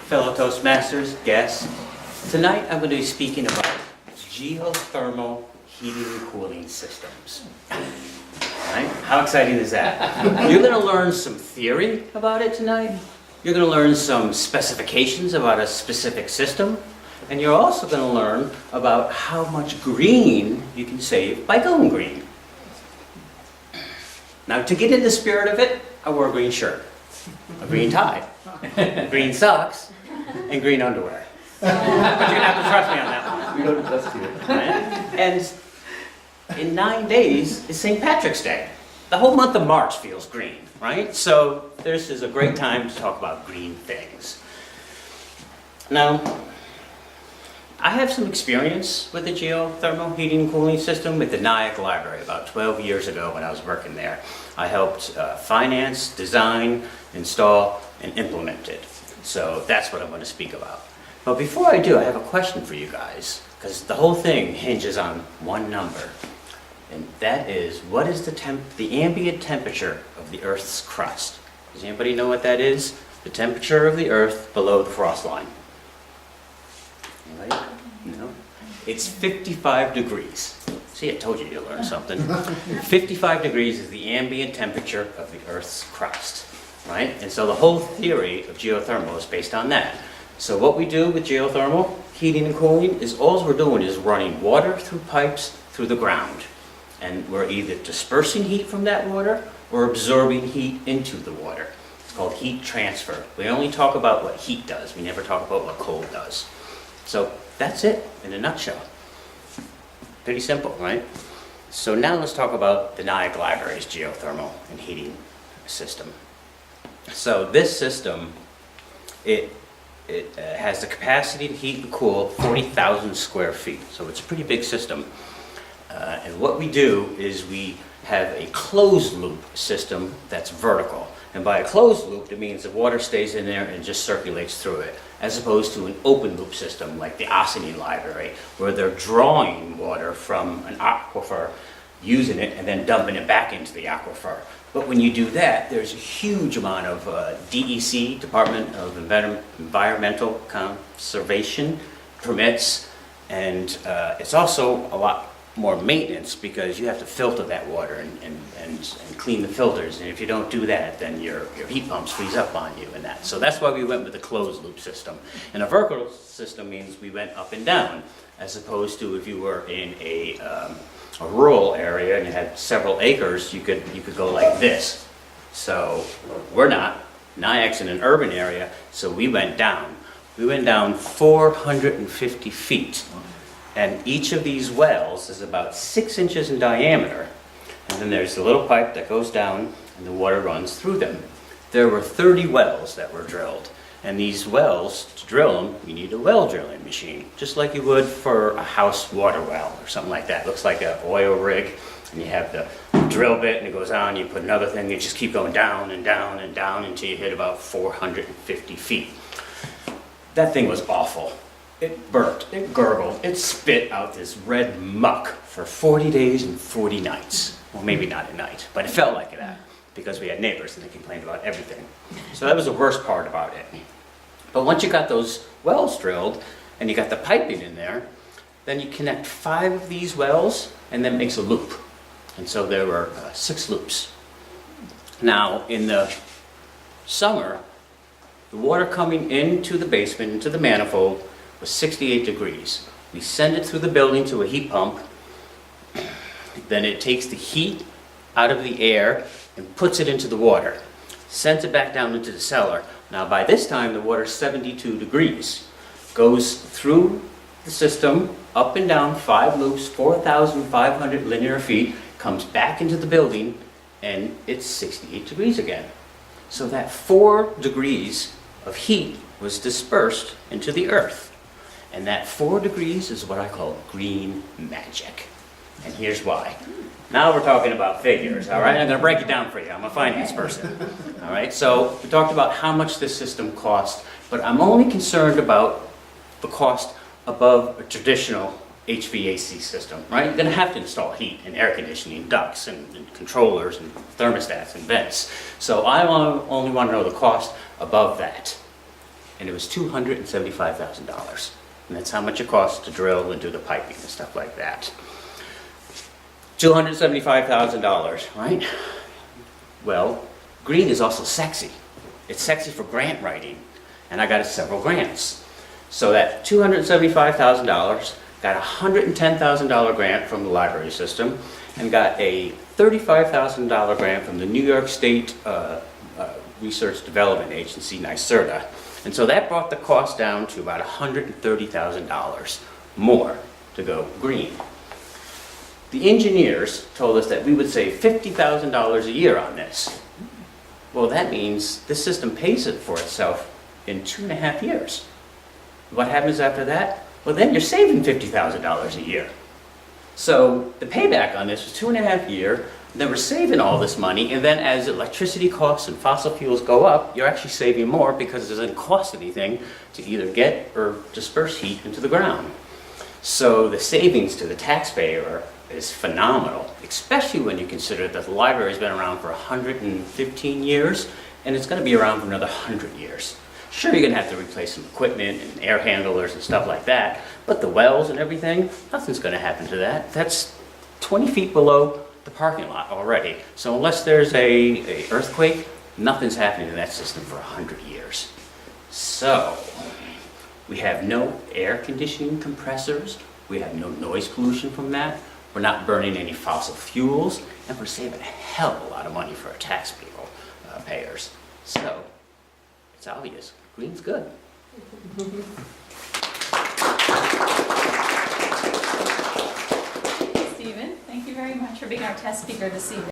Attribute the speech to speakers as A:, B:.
A: fellow Toastmasters, guests. Tonight I'm going to be speaking about geothermal heating and cooling systems. Right? How exciting is that? You're going to learn some theory about it tonight. You're going to learn some specifications about a specific system. And you're also going to learn about how much green you can save by going green. Now, to get in the spirit of it, I wore a green shirt, a green tie, green socks, and green underwear. But you're going to have to trust me on that one.
B: We don't trust you.
A: Right? And in 9 days is St. Patrick's Day. The whole month of March feels green, right? So this is a great time to talk about green things. Now, I have some experience with the geothermal heating and cooling system with the Nyog library about 12 years ago when I was working there. I helped finance, design, install, and implement it. So that's what I'm going to speak about. But before I do, I have a question for you guys, because the whole thing hinges on one number. And that is, what is the ambient temperature of the Earth's crust? Does anybody know what that is? The temperature of the Earth below the frost line. Anybody? No? It's 55 degrees. See, I told you you'd learn something. 55 degrees is the ambient temperature of the Earth's crust, right? And so the whole theory of geothermal is based on that. So what we do with geothermal heating and cooling is all we're doing is running water through pipes through the ground. And we're either dispersing heat from that water or absorbing heat into the water. It's called heat transfer. We only talk about what heat does. We never talk about what cold does. So that's it in a nutshell. Pretty simple, right? So now let's talk about the Nyog library's geothermal and heating system. So this system, it has the capacity to heat and cool 40,000 square feet. So it's a pretty big system. And what we do is we have a closed loop system that's vertical. And by a closed loop, it means the water stays in there and just circulates through it, as opposed to an open loop system like the Ossining library, where they're drawing water from an aquifer, using it, and then dumping it back into the aquifer. But when you do that, there's a huge amount of DEC, Department of Environmental Conservation, permits, and it's also a lot more maintenance because you have to filter that water and clean the filters, and if you don't do that, then your heat pumps freeze up on you and that. So that's why we went with a closed loop system. And a vertical system means we went up and down, as opposed to if you were in a rural area and you had several acres, you could go like this. So we're not. Nyog's in an urban area, so we went down. We went down 450 feet. And each of these wells is about 6 inches in diameter. And then there's a little pipe that goes down and the water runs through them. There were 30 wells that were drilled. And these wells, to drill them, you need a well drilling machine, just like you would for a house water well or something like that. It looks like an oil rig, and you have the drill bit and it goes on, you put another thing, you just keep going down and down and down until you hit about 450 feet. That thing was awful. It burnt, it gurgled, it spit out this red muck for 40 days and 40 nights. Well, maybe not a night, but it felt like that because we had neighbors and they complained about everything. So that was the worst part about it. But once you got those wells drilled and you got the piping in there, then you connect 5 of these wells and then makes a loop. And so there were 6 loops. Now, in the summer, the water coming into the basement, into the manifold, was 68 degrees. We send it through the building to a heat pump, then it takes the heat out of the air and puts it into the water, sends it back down into the cellar. Now by this time the water's 72 degrees, goes through the system, up and down 5 loops, 4,500 linear feet, comes back into the building, and it's 68 degrees again. So that 4 degrees of heat was dispersed into the earth. And that 4 degrees is what I call green magic. And here's why. Now we're talking about figures, all right? I'm going to break it down for you. I'm a finance person, all right? So we talked about how much this system cost, but I'm only concerned about the cost above a traditional HVAC system, right? You're going to have to install heat and air conditioning ducts and controllers and thermostats and vents. So I only want to know the cost above that. and it was $275,000. And that's how much it costs to drill and do the piping and stuff like that. $275,000, right? Well, green is also sexy. It's sexy for grant writing, and I got several grants. So that $275,000 got a $110,000 grant from the library system, and got a $35,000 grant from the New York State Research Development Agency, NYSERDA. And so that brought the cost down to about $130,000 more to go green. The engineers told us that we would save $50,000 a year on this. Well, that means this system pays it for itself in 2.5 years. What happens after that? Well, then you're saving $50,000 a year. So the payback on this was 2.5 years. Then we're saving all this money, and then as electricity costs and fossil fuels go up, you're actually saving more because it doesn't cost anything to either get or disperse heat into the ground. So the savings to the taxpayer is phenomenal, especially when you consider that the library's been around for 115 years, and it's going to be around for another 100 years. Sure, you're going to have to replace some equipment and air handlers and stuff like that, but the wells and everything, nothing's going to happen to that. That's 20 feet below the parking lot already. So unless there's a earthquake, nothing's happening in that system for 100 years. So we have no air conditioning compressors. We have no noise pollution from that. We're not burning any fossil fuels, and we're saving a hell of a lot of money for our taxpayers. So it's obvious, green's good.
B: Stephen, thank you very much for being our test speaker this evening.